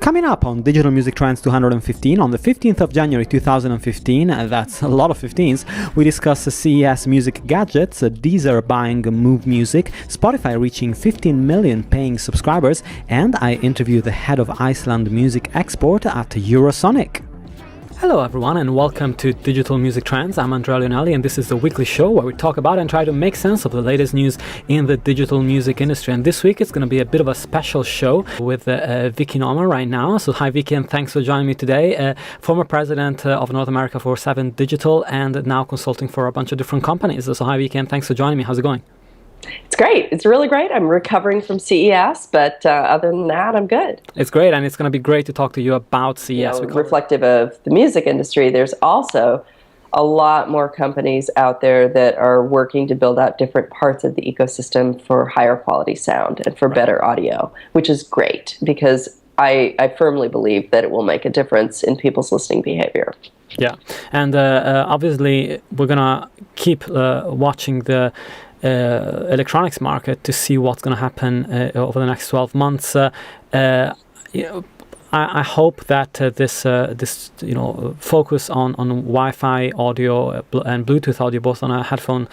Coming up on Digital Music Trends 215 on the 15th of January 2015, that's a lot of 15s, we discuss CES music gadgets, Deezer buying Move Music, Spotify reaching 15 million paying subscribers, and I interview the head of Iceland music export at Eurosonic. Hello everyone and welcome to Digital Music Trends. I'm Andrea Leonelli and this is the weekly show where we talk about and try to make sense of the latest news in the digital music industry. And this week it's going to be a bit of a special show with Vickie Nauman right now. So hi Vickie, and thanks for joining me today. Former president of North America for Soen Digital and now consulting for a bunch of different companies. So hi Vickie, and thanks for joining me. How's it going? It's great. It's really great. I'm recovering from CES, but other than that, I'm good. It's great, and it's going to be great to talk to you about CES. Reflective of the music industry, there's also a lot more companies out there that are working to build out different parts of the ecosystem for higher quality sound and for better audio, which is great because I firmly believe that it will make a difference in people's listening behavior. Yeah, and obviously we're going to keep watching the electronics market to see what's going to happen over the next 12 months. I hope that this focus on Wi-Fi audio and Bluetooth audio, both on a headphone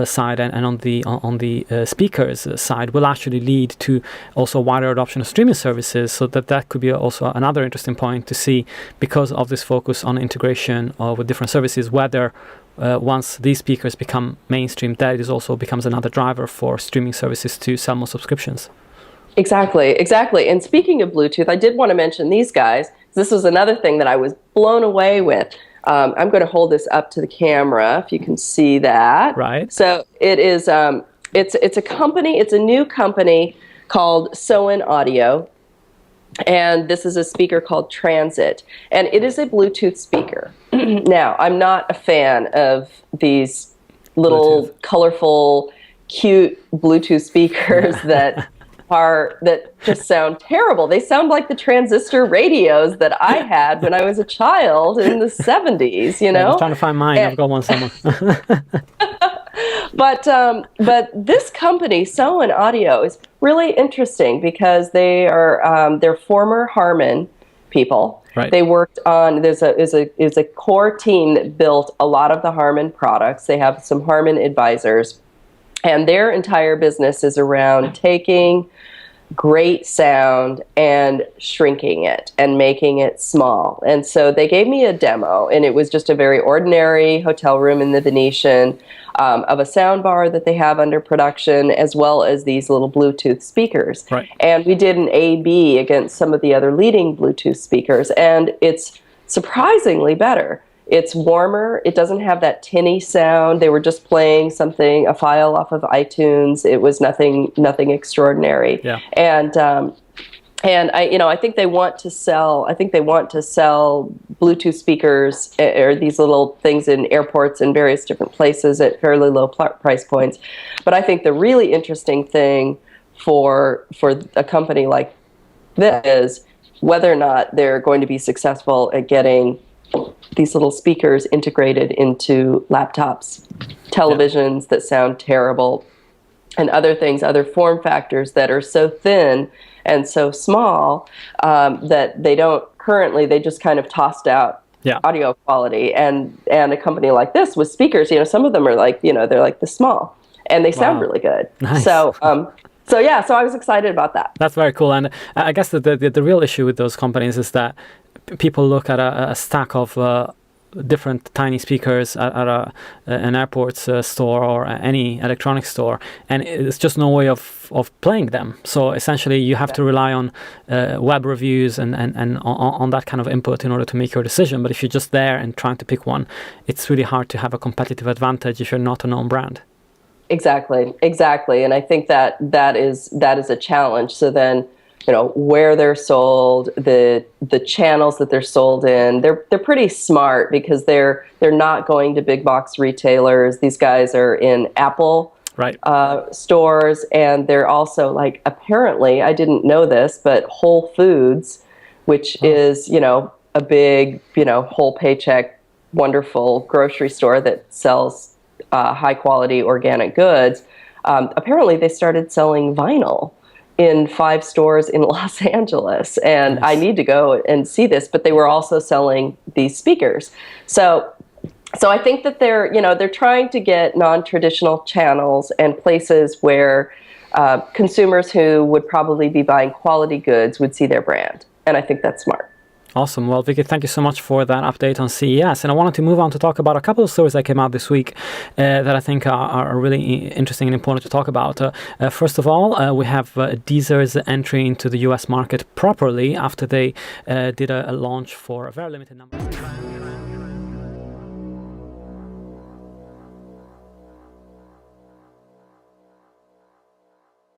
side and on the speakers side, will actually lead to also wider adoption of streaming services. So that could be also another interesting point to see, because of this focus on integration with different services, whether once these speakers become mainstream, that is also becomes another driver for streaming services to sell more subscriptions. Exactly. And speaking of Bluetooth, I did want to mention these guys. This was another thing that I was blown away with. I'm going to hold this up to the camera if you can see that. Right. So it is. It's a company. It's a new company called Soen Audio. And this is a speaker called Transit, and it is a Bluetooth speaker. Now, I'm not a fan of these little colorful, cute Bluetooth speakers that just sound terrible. They sound like the transistor radios that I had when I was a child in the 70s, you know? I was trying to find mine. I've got one somewhere. But this company, Soen Audio, is really interesting because they're former Harman people. Right. They worked on there's a core team that built a lot of the Harman products. They have some Harman advisors, and their entire business is around taking great sound and shrinking it and making it small. And so they gave me a demo, and it was just a very ordinary hotel room in the Venetian of a sound bar that they have under production, as well as these little Bluetooth speakers. Right. And we did an A/B against some of the other leading Bluetooth speakers, and it's surprisingly better. It's warmer. It doesn't have that tinny sound. They were just playing a file off of iTunes. It was nothing extraordinary. Yeah. And I think they want to sell. I think they want to sell Bluetooth speakers or these little things in airports and various different places at fairly low price points. But I think the really interesting thing for a company like this is whether or not they're going to be successful at getting these little speakers integrated into laptops, televisions that sound terrible, and other things, other form factors that are so thin and so small that they just kind of tossed out audio quality. And a company like this with speakers, some of them are like, they're like this small, and they sound really good. Nice. So I was excited about that. That's very cool. And I guess the real issue with those companies is that people look at a stack of different tiny speakers at an airport store or any electronics store, and it's just no way of playing them. So essentially you have to rely on web reviews and on that kind of input in order to make your decision. But if you're just there and trying to pick one, it's really hard to have a competitive advantage if you're not a known brand. Exactly. And I think that is a challenge. So then, where they're sold, the channels that they're sold in, they're pretty smart because they're not going to big box retailers. These guys are in Apple stores, and they're also apparently, I didn't know this, but Whole Foods, which is a big whole paycheck, wonderful grocery store that sells high quality organic goods. Apparently, they started selling vinyl. in 5 stores in Los Angeles, and Nice. I need to go and see this. But they were also selling these speakers. So I think that they're trying to get non-traditional channels and places where consumers who would probably be buying quality goods would see their brand, and I think that's smart. Awesome. Well, Vickie, thank you so much for that update on CES. And I wanted to move on to talk about a couple of stories that came out this week that I think are really interesting and important to talk about. First of all, we have Deezer's entry into the US market properly after they did a launch for a very limited number.